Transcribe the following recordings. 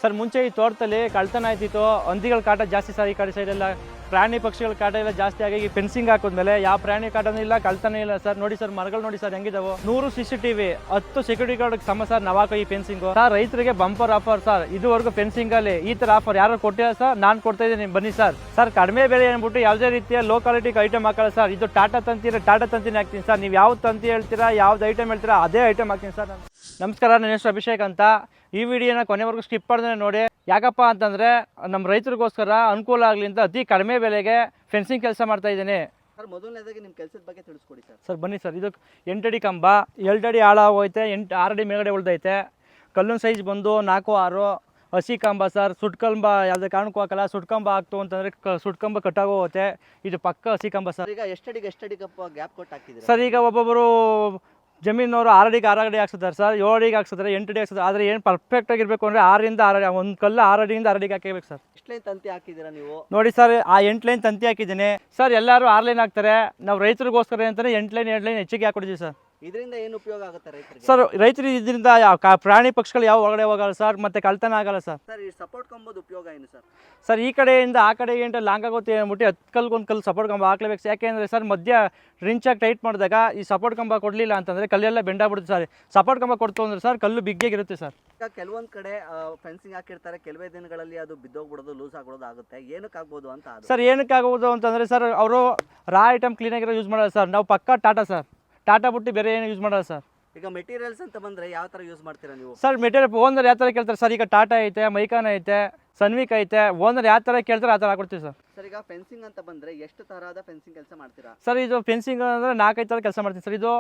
Sir ಮುಂಚೆ ಈ ತೋಟದಲ್ಲಿ ಕಳ್ತನ ಆಯ್ತಿತ್ತು, ಹಂದಿಗಳ ಕಾಟ ಜಾಸ್ತಿ ಸರ್. ಈ ಕಡೆ ಸೈಡೆಲ್ಲ ಪ್ರಾಣಿ ಪಕ್ಷಿಗಳ ಕಾಟ ಎಲ್ಲ ಜಾಸ್ತಿ ಆಗಿ ಫೆನ್ಸಿಂಗ್ ಹಾಕಿದ್ಮೇಲೆ ಯಾವ ಪ್ರಾಣಿ ಕಾಟನೂ ಇಲ್ಲ, ಕಳ್ತನ ಇಲ್ಲ ಸರ್. ನೋಡಿ ಸರ್, ಮರಗಳು ನೋಡಿ ಸರ್ ಹೆಂಗಿದಾವೆ. 100 CCTV, 10 ಸೆಕ್ಯೂರಿಟಿ ಗಾರ್ಡ್ ಸಮ ಸರ್. ನವಾಕ ಈ ಫೆನ್ಸಿಂಗ್ ಸರ್ ರೈತರಿಗೆ ಬಂಪರ್ ಆಫರ್ ಸರ್. ಇದುವರೆಗೂ ಫೆನ್ಸಿಂಗ್ ಅಲ್ಲಿ ಈ ತರ ಆಫರ್ ಯಾರು ಕೊಟ್ಟಿಲ್ಲ ಸರ್. ನಾನು ಕೊಡ್ತಾ ಇದ್ದೀನಿ, ಬನ್ನಿ ಸರ್. ಸರ್ ಕಡಿಮೆ ಬೆಲೆ ಅಂದ್ಬಿಟ್ಟು ಯಾವುದೇ ರೀತಿಯ ಲೋ ಕ್ವಾಲಿಟಿ ಐಟಮ್ ಹಾಕಲ್ಲ ಸರ್. ಇದು ಟಾಟಾ ತಂತಿನೇ ಹಾಕ್ತೀನಿ ಸರ್. ನೀವು ಯಾವ ತಂತಿ ಹೇಳ್ತೀರಾ, ಯಾವ್ದು ಐಟಮ್ ಹೇಳ್ತೀರಾ ಅದೇ ಐಟಮ್ ಹಾಕ್ತೀನಿ ಸರ್. ನಮಸ್ಕಾರ, ನನ್ನ ಹೆಸರು ಅಭಿಷೇಕ್ ಅಂತ. ಈ ವಿಡಿಯೋನ ಕೊನೆವರೆಗೂ ಸ್ಕಿಪ್ ಮಾಡಿದ್ರೆ ನೋಡಿ. ಯಾಕಪ್ಪ ಅಂತಂದರೆ ನಮ್ಮ ರೈತರಿಗೋಸ್ಕರ ಅನುಕೂಲ ಆಗಲಿ ಅಂತ ಅತಿ ಕಡಿಮೆ ಬೆಲೆಗೆ ಫೆನ್ಸಿಂಗ್ ಕೆಲಸ ಮಾಡ್ತಾ ಇದ್ದೀನಿ ಸರ್. ಮೊದಲನೇದಾಗಿ ನಿಮ್ಮ ಕೆಲಸದ ಬಗ್ಗೆ ತಿಳಿಸ್ಕೊಡಿ ಸರ್. ಸರ್ ಬನ್ನಿ ಸರ್. ಇದು 8 ಅಡಿ ಕಂಬ, 2 ಅಡಿ ಆಳ ಹೋಯ್ತೆ, 6 ಅಡಿ ಮೇಲ್ಗಡೆ ಉಳ್ದೈತೆ. ಕಲ್ಲಿನ ಸೈಜ್ ಬಂದು 4-6. ಹಸಿ ಕಂಬ ಸರ್. ಸುಟ್ಕಂಬ ಯಾವುದೇ ಕಾರಣಕ್ಕೂ ಹಾಕಲ್ಲ. ಸುಟ್ಕಂಬ ಹಾಕ್ತು ಅಂತಂದರೆ ಸುಟ್ಕಂಬ ಕಟ್ಟಾಗೋಗುತ್ತೆ. ಇದು ಪಕ್ಕ ಹಸಿ ಕಂಬ ಸರ್. ಈಗ ಎಷ್ಟಡಿಗೆ ಗ್ಯಾಪ್ ಕೊಟ್ಟು ಹಾಕಿದ್ದೀರಾ ಸರ್? ಈಗ ಒಬ್ಬೊಬ್ಬರು ಜಮೀನವರು 6 ಅಡಿಗೆ 6 ಅಡಿ ಹಾಕ್ಸಿದ್ದಾರೆ ಸರ್, 7 ಅಡಿಗೆ ಹಾಕ್ಸಿದ್ದಾರೆ, 8 ಅಡಿ ಹಾಕ್ಸಿದ್ದಾರೆ. ಆದರೆ ಏನು ಪರ್ಫೆಕ್ಟ್ ಆಗಿರಬೇಕು ಅಂದರೆ 6 ರಿಂದ 6 ಅಡಿ, ಒಂದು ಕಲ್ಲು 6 ಅಡಿಯಿಂದ 6 ಅಡಿಗೆ ಹಾಕಬೇಕು ಸರ್. ಎಷ್ಟು ಲೈನ್ ತಂತಿ ಹಾಕಿದ್ದೀರಾ ನೀವು? ನೋಡಿ ಸರ್, ಆ 8 ಲೈನ್ ತಂತಿ ಹಾಕಿದ್ದೀನಿ ಸರ್. ಎಲ್ಲರೂ 6 ಲೈನ್ ಹಾಕ್ತಾರೆ, ನಾವು ರೈತರಿಗೋಸ್ಕರ ಅಂತಲೇ 8 ಲೈನ್ 2 ಲೈನ್ ಹೆಚ್ಚಿಗೆ ಹಾಕೊಡ್ತೀವಿ ಸರ್. ಇದರಿಂದ ಏನು ಉಪಯೋಗ ಆಗುತ್ತೆ ರೈತರಿಗೆ? ಸರ್ ರೈತರು ಇದರಿಂದ ಪ್ರಾಣಿ ಪಕ್ಷಿಗಳು ಯಾವ ಒಳಗಡೆ ಹೋಗಲ್ಲ ಸರ್, ಮತ್ತೆ ಕಳ್ತನ ಆಗಲ್ಲ ಸರ್. ಸರ್ ಈ ಸಪೋರ್ಟ್ ಕಂಬದ ಉಪಯೋಗ ಏನು ಸರ್? ಸರ್ ಈ ಕಡೆಯಿಂದ ಆ ಕಡೆಗೆ ಲಾಂಗ್ ಆಗುತ್ತೆ ಅಂದ್ಬಿಟ್ಟು 10 ಕಲ್ಗೊಂದು ಕಲ್ಲು ಸಪೋರ್ಟ್ ಕಂಬ ಹಾಕ್ಲೇಬೇಕು. ಯಾಕೆಂದರೆ ಸರ್ ಮಧ್ಯ ರಿಂಚಾಗಿ ಟೈಟ್ ಮಾಡಿದಾಗ ಈ ಸಪೋರ್ಟ್ ಕಂಬ ಕೊಡಲಿಲ್ಲ ಅಂತಂದರೆ ಕಲ್ಲೆಲ್ಲ ಬೆಂಡಾಗ್ಬಿಡುತ್ತೆ ಸರ್. ಸಪೋರ್ಟ್ ಕಂಬ ಕೊಡ್ತು ಅಂದರೆ ಸರ್ ಕಲ್ಲು ಬಿಗ್ಗಿರುತ್ತೆ ಸರ್. ಈಗ ಕೆಲವೊಂದು ಕಡೆ ಫೆನ್ಸಿಂಗ್ ಹಾಕಿರ್ತಾರೆ, ಕೆಲವೇ ದಿನಗಳಲ್ಲಿ ಅದು ಬಿದ್ದೋಗ್ಬಿಡೋದು, ಲೂಸ್ ಆಗ್ಬಿಡೋದು ಆಗುತ್ತೆ. ಏನಕ್ಕೆ ಆಗ್ಬೋದು ಅಂತ ಅದು? ಸರ್ ಏನಕ್ಕೆ ಆಗ್ಬೋದು ಅಂತಂದರೆ ಸರ್, ಅವರು ರಾ ಐಟಮ್ ಕ್ಲೀನಾಗಿರೋ ಯೂಸ್ ಮಾಡೋದು ಸರ್. ನಾವು ಪಕ್ಕ ಟಾಟಾ ಸರ್. ಟಾಟಾ ಬಿಟ್ಟು ಬೇರೆ ಏನು ಯೂಸ್ ಮಾಡೋದು ಸರ್. ಈಗ ಮೆಟೀರಿಯಲ್ಸ್ ಅಂತ ಬಂದರೆ ಯಾವ ಥರ ಯೂಸ್ ಮಾಡ್ತೀರಾ ನೀವು? ಸರ್ ಮೆಟೀರಿಯಲ್ ಓನರ್ ಯಾವ ಥರ ಕೇಳ್ತಾರೆ ಸರ್. ಈಗ ಟಾಟಾ ಐತೆ, ಮೈಕಾನ್ ಐತೆ, ಸನ್ವಿಕ್ ಐತೆ. ಓನರ್ ಯಾವ ಥರ ಕೇಳ್ತಾರೆ ಆ ಥರ ಹಾಕೊಡ್ತೀವಿ ಸರ್. ಸರ್ ಈಗ ಫೆನ್ಸಿಂಗ್ ಅಂತ ಬಂದರೆ ಎಷ್ಟು ಥರದ ಫೆನ್ಸಿಂಗ್ ಕೆಲಸ ಮಾಡ್ತೀರಾ? ಸರ್ ಇದು ಫೆನ್ಸಿಂಗ್ ಅಂದರೆ 4-5 ಥರ ಕೆಲಸ ಮಾಡ್ತೀನಿ ಸರ್. ಇದು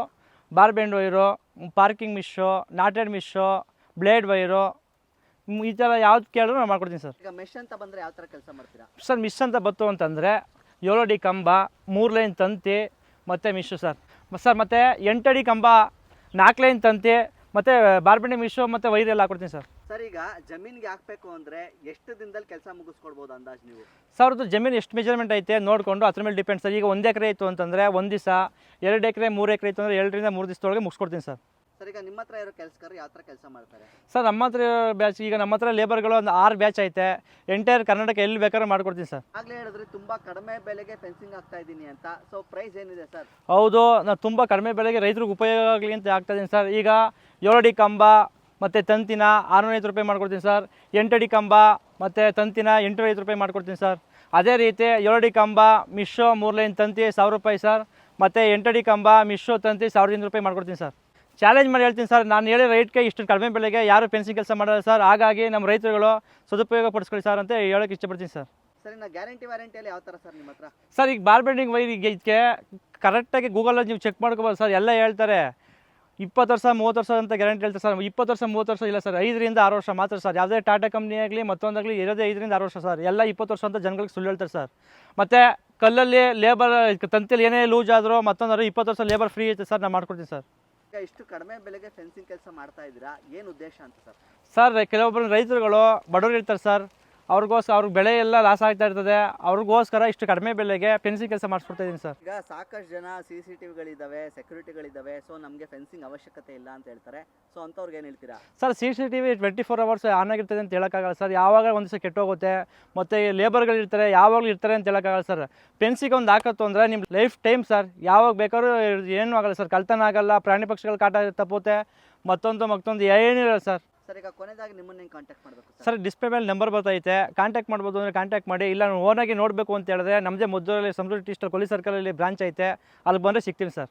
bar bend wire, parking mesh, knotted mesh, blade wire, ಈ ಥರ ಯಾವ್ದು ಕೇಳಿದ್ರು ನಾನು ಮಾಡ್ಕೊಡ್ತೀನಿ ಸರ್. ಈಗ ಮೆಶ್ ಅಂತ ಬಂದರೆ ಯಾವ ಥರ ಕೆಲಸ ಮಾಡ್ತೀರಾ? ಸರ್ ಮಿಶ್ ಅಂತ ಬತ್ತು ಅಂತಂದರೆ 7 ಅಡಿ ಕಂಬ, 3 ಲೈನ್ ತಂತಿ ಮತ್ತು ಮಿಶ್ಶು ಸರ್. ಮತ್ತು 8 ಅಡಿ ಕಂಬ, 4 ಲೈನ್ ತಂತಿ ಮತ್ತು ಬಾರ್ಬೆಂಡಿ ಮಿಶ್ಶು ಮತ್ತು ವೈರೆಲ್ಲ ಹಾಕೊಡ್ತೀನಿ ಸರ್. ಸರ್ ಈಗ ಜಮೀನಿಗೆ ಹಾಕಬೇಕು ಅಂದರೆ ಎಷ್ಟು ದಿನದಲ್ಲಿ ಕೆಲಸ ಮುಗಿಸ್ಕೊಡ್ಬೋದು ಅಂದಾಜು ನೀವು? ಸರ್ ಅದು ಜಮೀನು ಎಷ್ಟು ಮೆಜರ್ಮೆಂಟ್ ಐತೆ ನೋಡಿಕೊಂಡು ಅದ್ರ ಮೇಲೆ ಡಿಪೆಂಡ್ ಸರ್. ಈಗ 1 ಎಕರೆ ಇತ್ತು ಅಂತಂದರೆ 1 ದಿವಸ, 2 ಎಕರೆ 3 ಎಕರೆ ಇತ್ತು ಅಂದರೆ 2 ರಿಂದ 3 ದಿವಸದೊಳಗೆ ಮುಗಿಸ್ಕೊಡ್ತೀನಿ ಸರ್. ಸರ್ ಈಗ ನಿಮ್ಮ ಹತ್ರ ಇರೋ ಕೆಲಸಗಾರರು ಯಾವ ಥರ ಕೆಲಸ ಮಾಡ್ತಾರೆ? ಸರ್ ನಮ್ಮ ಹತ್ರ ಬ್ಯಾಚ್, ಈಗ ನಮ್ಮ ಹತ್ರ ಲೇಬರ್ಗಳು ಒಂದು 6 ಬ್ಯಾಚ್ ಐತೆ. ಎಂಟೈರ್ ಕರ್ನಾಟಕ ಎಲ್ಲಿ ಬೇಕಾದ್ರೂ ಮಾಡ್ಕೊಡ್ತೀನಿ ಸರ್. ಆಗಲೇ ಹೇಳಿದ್ರೆ ತುಂಬ ಕಡಿಮೆ ಬೆಲೆಗೆ ಫೆನ್ಸಿಂಗ್ ಆಗ್ತಾ ಇದ್ದೀನಿ ಅಂತ. ಸೊ ಪ್ರೈಸ್ ಏನಿದೆ ಸರ್? ಹೌದು, ನಾನು ತುಂಬ ಕಡಿಮೆ ಬೆಲೆಗೆ ರೈತರಿಗೆ ಉಪಯೋಗ ಆಗಲಿ ಅಂತ ಆಗ್ತಾ ಇದ್ದೀನಿ ಸರ್. ಈಗ 7 ಅಡಿ ಕಂಬ ಮತ್ತು ತಂತಿನ 650 ರೂಪಾಯಿ ಮಾಡ್ಕೊಡ್ತೀನಿ ಸರ್. 8 ಅಡಿ ಕಂಬ ಮತ್ತು ತಂತಿನ 850 ರೂಪಾಯಿ ಮಾಡ್ಕೊಡ್ತೀನಿ ಸರ್. ಅದೇ ರೀತಿ 7 ಅಡಿ ಕಂಬ ಮಿಶ್ಶು 3 ಲೈನ್ ತಂತಿ 1000 ರೂಪಾಯಿ ಸರ್. ಮತ್ತು 8 ಅಡಿ ಕಂಬ ಮಿಶ್ಶು ತಂತಿ 1200 ರೂಪಾಯಿ ಮಾಡ್ಕೊಡ್ತೀನಿ ಸರ್. ಚಾಲೆಂಜ್ ಮಾಡಿ ಹೇಳ್ತೀನಿ ಸರ್, ನಾನು ಹೇಳೋ ರೇಟ್ಗೆ ಇಷ್ಟು ಕಡಿಮೆ ಬೆಲೆಗೆ ಯಾರು ಫೆನ್ಸಿಂಗ್ ಕೆಲಸ ಮಾಡಲ್ಲ ಸರ್. ಹಾಗಾಗಿ ನಮ್ಮ ರೈತರುಗಳು ಸದುಪಯೋಗ ಪಡಿಸ್ಕೊಳ್ಳಿ ಸರ್ ಅಂತ ಹೇಳೋಕ್ಕೆ ಇಷ್ಟಪಡ್ತೀನಿ ಸರ್. ಸರ್ ಇನ್ನು ಗ್ಯಾರಂಟಿ ವ್ಯಾರಂಟಿಯಲ್ಲಿ ಯಾವ ಥರ ಸರ್ ನಿಮ್ಮ ಹತ್ರ? ಸರ್ ಈಗ ಬಾರ್ ಬೆಂಡಿಂಗ್ ವೈರಿಗೆ ಇದಕ್ಕೆ ಕರೆಕ್ಟಾಗಿ ಗೂಗಲಲ್ಲಿ ನೀವು ಚೆಕ್ ಮಾಡ್ಕೋಬೋದು ಸರ್. ಎಲ್ಲ ಹೇಳ್ತಾರೆ 20 ವರ್ಷ 30 ವರ್ಷ ಅಂತ ಗ್ಯಾರಂಟಿ ಹೇಳ್ತಾರೆ ಸರ್. 20 ವರ್ಷ 30 ವರ್ಷ ಇಲ್ಲ ಸರ್, 5 ರಿಂದ 6 ವರ್ಷ ಮಾತ್ರ ಸರ್. ಯಾವುದೇ ಟಾಟಾ ಕಂಪ್ನಿ ಆಗಲಿ ಮತ್ತೊಂದಾಗಲಿ ಇರೋದೇ 5 ರಿಂದ 6 ವರ್ಷ ಸರ್. ಎಲ್ಲ 20 ವರ್ಷ ಅಂತ ಜನಗಳಿಗೆ ಸುಳ್ಳು ಹೇಳ್ತಾರೆ ಸರ್. ಮತ್ತು ಕಲ್ಲಲ್ಲಿ ಲೇಬರ್ ತಂತಿಯಲ್ಲಿ ಏನೇ ಲೂಸ್ ಆದರೂ ಮತ್ತೊಂದಾದ್ರು 20 ವರ್ಷ ಲೇಬರ್ ಫ್ರೀ ಐತೆ ಸರ್. ನಾನು ಮಾಡ್ಕೊಡ್ತೀನಿ ಸರ್. ಈಗ ಇಷ್ಟು ಕಡಿಮೆ ಬೆಲೆಗೆ ಫೆನ್ಸಿಂಗ್ ಕೆಲಸ ಮಾಡ್ತಾ ಇದ್ದೀರಾ, ಏನು ಉದ್ದೇಶ ಅಂತ ಸರ್? ಸರ್ ಕೆಲವೊಬ್ಬರು ರೈತರುಗಳು ಬಡವರು ಇರ್ತಾರೆ ಸರ್, ಅವ್ರಿಗೋಸ್ಕರ ಅವ್ರಿಗೆ ಬೆಳೆ ಎಲ್ಲ ಲಾಸ್ ಆಗ್ತಾ ಇರ್ತದೆ. ಅವ್ರಿಗೋಸ್ಕರ ಇಷ್ಟು ಕಡಿಮೆ ಬೆಲೆಗೆ ಫೆನ್ಸಿಂಗ್ ಕೆಲಸ ಮಾಡಿಸ್ಕೊಡ್ತಾ ಇದ್ದೀನಿ ಸರ್. ಈಗ ಸಾಕಷ್ಟು ಜನ CCTVಗಳಿದ್ದಾವೆ, ಸೆಕ್ಯೂರಿಟಿಗಳಿದ್ದಾವೆ, ಸೊ ನಮಗೆ ಫೆನ್ಸಿಂಗ್ ಅವಶ್ಯಕತೆ ಇಲ್ಲ ಅಂತ ಹೇಳ್ತಾರೆ. ಸೊ ಅಂಥವ್ರಿಗೆ ಏನು ಹೇಳ್ತೀರಾ? ಸರ್ CCTV 24 ಅವರ್ಸ್ ಆನ್ ಆಗಿರ್ತದೆ ಅಂತ ಹೇಳೋಕ್ಕಾಗಲ್ಲ ಸರ್. ಯಾವಾಗ ಒಂದು ದಿವಸ ಕೆಟ್ಟೋಗುತ್ತೆ, ಮತ್ತು ಲೇಬರ್ಗಳು ಇರ್ತಾರೆ, ಯಾವಾಗಲೂ ಇರ್ತಾರೆ ಅಂತ ಹೇಳೋಕ್ಕಾಗಲ್ಲ ಸರ್. ಫೆನ್ಸಿಗೆ ಒಂದು ಹಾಕತ್ತು ಅಂದರೆ ನಿಮ್ಮ ಲೈಫ್ ಟೈಮ್ ಸರ್. ಯಾವಾಗ ಬೇಕಾದ್ರೂ ಏನೂ ಆಗಲ್ಲ ಸರ್. ಕಳ್ತನ ಆಗಲ್ಲ, ಪ್ರಾಣಿ ಪಕ್ಷಿಗಳ ಕಾಟ ತಪ್ಪುತ್ತೆ, ಮತ್ತೊಂದು ಏನಿಲ್ಲ ಸರ್. ಸರ್ ಈಗ ಕೊನೆಯದಾಗಿ ನಿಮ್ಮನ್ನು ಕಾಂಟ್ಯಾಕ್ಟ್ ಮಾಡಬೇಕು ಸರ್? ಡಿಸ್ಪ್ಲೇ ಮೇಲೆ ನಂಬರ್ ಬರ್ತೈತೆ, ಕಾಂಟ್ಯಾಕ್ಟ್ ಮಾಡ್ಬೋದು ಅಂದರೆ ಕಾಂಟ್ಯಾಕ್ಟ್ ಮಾಡಿ. ಇಲ್ಲ ನಾನು ಓನಾಗಿ ನೋಡಬೇಕು ಅಂತ ಹೇಳಿದ್ರೆ ನಮ್ಮದೇ ಮದ್ದೂರಲ್ಲಿ ಸಮೃದ್ಧಿ ಟೀಸ್ಟಲ್ ಕೊಲ್ಲಿ ಸರ್ಕಲಲ್ಲಿ ಬ್ರಾಂಚ್ ಐತೆ, ಅಲ್ಲಿ ಬಂದರೆ ಸಿಗ್ತೀನಿ ಸರ್.